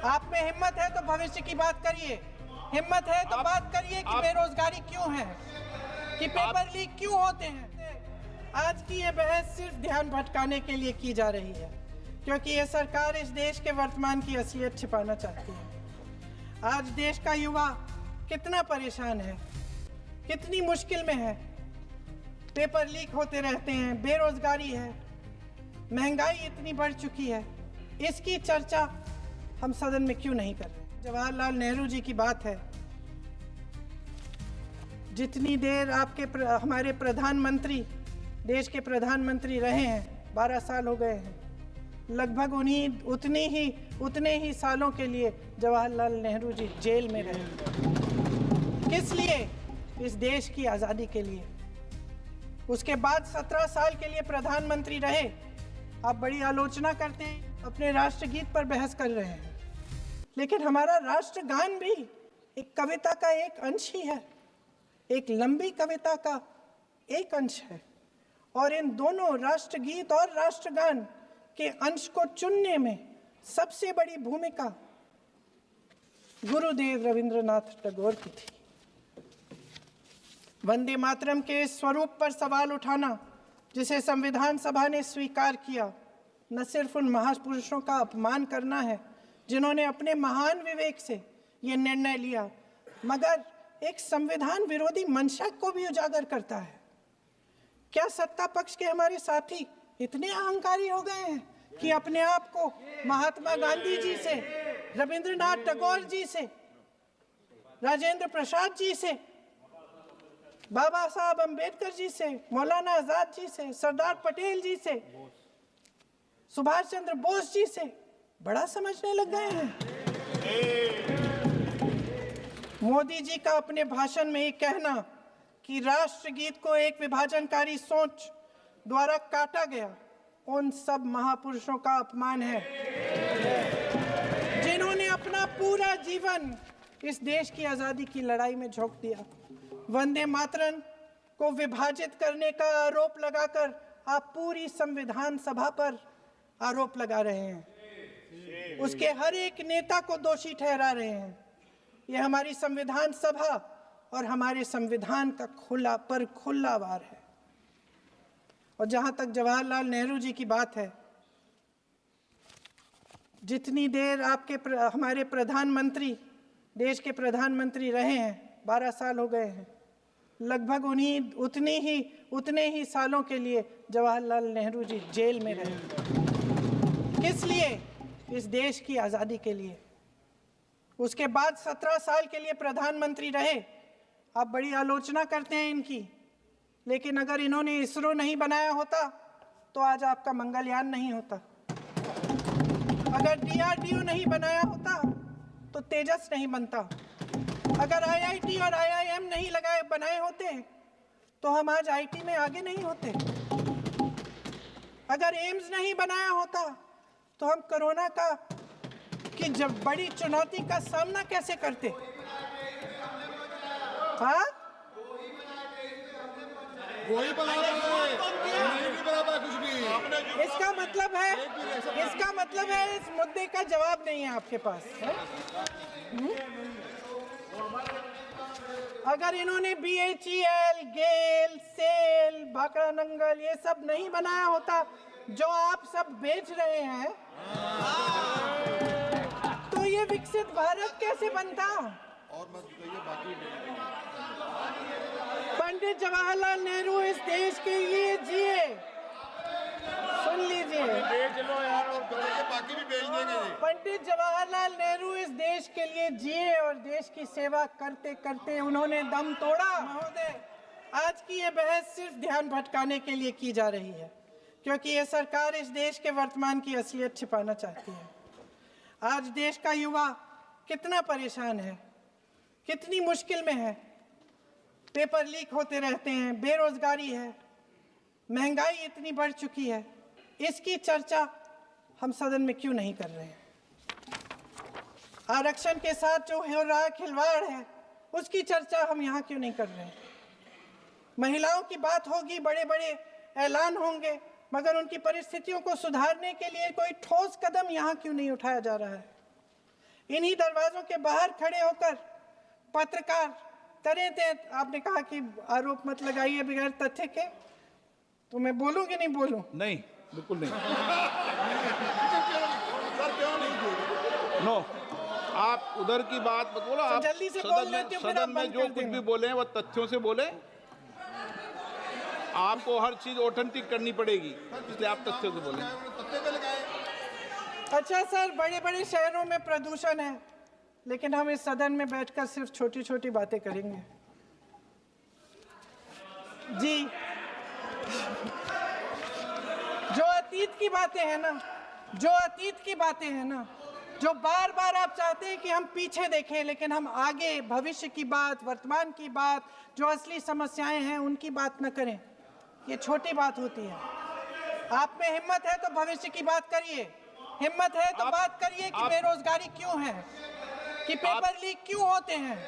आप में हिम्मत है तो भविष्य की बात करिए, हिम्मत है तो बात करिए कि बेरोजगारी क्यों है, कि पेपर लीक क्यों होते हैं। आज की ये बहस सिर्फ ध्यान भटकाने के लिए की जा रही है, क्योंकि ये सरकार इस देश के वर्तमान की असलियत छिपाना चाहती है। आज देश का युवा कितना परेशान है, कितनी मुश्किल में है। पेपर लीक होते रहते हैं, बेरोजगारी है, महंगाई इतनी बढ़ चुकी है। इसकी चर्चा हम सदन में क्यों नहीं कर रहे? जवाहरलाल नेहरू जी की बात है, जितनी देर हमारे प्रधानमंत्री देश के प्रधानमंत्री रहे हैं, 12 साल हो गए हैं, लगभग उतने ही सालों के लिए जवाहरलाल नेहरू जी जेल में रहे। किस लिए? इस देश की आज़ादी के लिए। उसके बाद 17 साल के लिए प्रधानमंत्री रहे। आप बड़ी आलोचना करते हैं, अपने राष्ट्रगीत पर बहस कर रहे हैं, लेकिन हमारा राष्ट्रगान भी एक कविता का एक अंश ही है, एक लंबी कविता का एक अंश है। और इन दोनों राष्ट्रगीत और राष्ट्रगान के अंश को चुनने में सबसे बड़ी भूमिका गुरुदेव रविंद्रनाथ टैगोर की थी। वंदे मातरम के स्वरूप पर सवाल उठाना, जिसे संविधान सभा ने स्वीकार किया, न सिर्फ उन महापुरुषों का अपमान करना है जिन्होंने अपने महान विवेक से ये निर्णय लिया, मगर एक संविधान विरोधी मंशा को भी उजागर करता है। क्या सत्ता पक्ष के हमारे साथी इतने अहंकारी हो गए हैं कि अपने आप को महात्मा गांधी जी से, रविंद्रनाथ टैगोर जी से, राजेंद्र प्रसाद जी से, बाबा साहब अंबेडकर जी से, मौलाना आजाद जी से, सरदार पटेल जी से, सुभाष चंद्र बोस जी से बड़ा समझने लग गए हैं? मोदी जी का अपने भाषण में ये कहना कि राष्ट्रगीत को एक विभाजनकारी सोच द्वारा काटा गया, उन सब महापुरुषों का अपमान है जिन्होंने अपना पूरा जीवन इस देश की आज़ादी की लड़ाई में झोंक दिया। वंदे मातरम को विभाजित करने का आरोप लगाकर आप पूरी संविधान सभा पर आरोप लगा रहे हैं, उसके हर एक नेता को दोषी ठहरा रहे हैं। यह हमारी संविधान सभा और हमारे संविधान का खुला वार है। और जहां तक जवाहरलाल नेहरू जी की बात है, जितनी देर हमारे प्रधानमंत्री देश के प्रधानमंत्री रहे हैं, 12 साल हो गए हैं, लगभग उतने ही सालों के लिए जवाहरलाल नेहरू जी जेल में रहे। किस लिए? इस देश की आज़ादी के लिए। उसके बाद 17 साल के लिए प्रधानमंत्री रहे। आप बड़ी आलोचना करते हैं इनकी, लेकिन अगर इन्होंने इसरो नहीं बनाया होता तो आज आपका मंगलयान नहीं होता। अगर DRDO नहीं बनाया होता तो तेजस नहीं बनता। अगर IIT और IIM नहीं बनाए होते तो हम आज IT में आगे नहीं होते। अगर एम्स नहीं बनाया होता तो हम कोरोना की जब बड़ी चुनौती का सामना कैसे करते? हाँ, वही बना कुछ भी। इसका मतलब है इस मुद्दे का जवाब नहीं है आपके पास है? अगर इन्होंने BHEL, गेल, सेल, भाखड़ा नंगल ये सब नहीं बनाया होता जो आप सब बेच रहे हैं, तो ये विकसित भारत कैसे बनता? और मत कहिए बाकी। पंडित जवाहरलाल नेहरू इस देश के लिए जिए। सुन लीजिए, बेच लो यार, और बाकी भी बेच देंगे। पंडित जवाहरलाल नेहरू इस देश के लिए जिए और देश की सेवा करते करते उन्होंने दम तोड़ा। महोदय, आज की ये बहस सिर्फ ध्यान भटकाने के लिए की जा रही है, क्योंकि ये सरकार इस देश के वर्तमान की असलियत छिपाना चाहती है। आज देश का युवा कितना परेशान है, कितनी मुश्किल में है। पेपर लीक होते रहते हैं, बेरोजगारी है, महंगाई इतनी बढ़ चुकी है। इसकी चर्चा हम सदन में क्यों नहीं कर रहे हैं? आरक्षण के साथ जो हो रहा खिलवाड़ है, उसकी चर्चा हम यहाँ क्यों नहीं कर रहे हैं? महिलाओं की बात होगी, बड़े बड़े ऐलान होंगे, मगर उनकी परिस्थितियों को सुधारने के लिए कोई ठोस कदम यहाँ क्यों नहीं उठाया जा रहा है? इन्हीं दरवाजों के बाहर खड़े होकर पत्रकार तरह तरह, आपने कहा कि आरोप मत लगाइए बगैर तथ्य के, तो मैं बोलूं कि नहीं बोलूं? नहीं, बिल्कुल नहीं। सर क्यों नहीं? नो, आप उधर की बात मत बोलो। आप जल्दी से बोल लेते हो, फिर आप सदन में बंद जो कर कुछ देना। भी बोले हैं वो तथ्यों से बोले। आपको हर चीज ऑथेंटिक करनी पड़ेगी, इसलिए आप तथ्यों से बोले। तत्ते पे लगाए। अच्छा सर, बड़े बड़े शहरों में प्रदूषण है, लेकिन हम इस सदन में बैठकर सिर्फ छोटी छोटी बातें करेंगे। जी, जो अतीत की बातें हैं ना, जो अतीत की बातें हैं ना, जो बार बार आप चाहते हैं कि हम पीछे देखें, लेकिन हम आगे भविष्य की बात, वर्तमान की बात, जो असली समस्याएं हैं उनकी बात न करें, ये छोटी बात होती है। आप में हिम्मत है तो भविष्य की बात करिए, हिम्मत है तो बात करिए कि बेरोजगारी क्यों है, कि पेपर लीक क्यों होते हैं,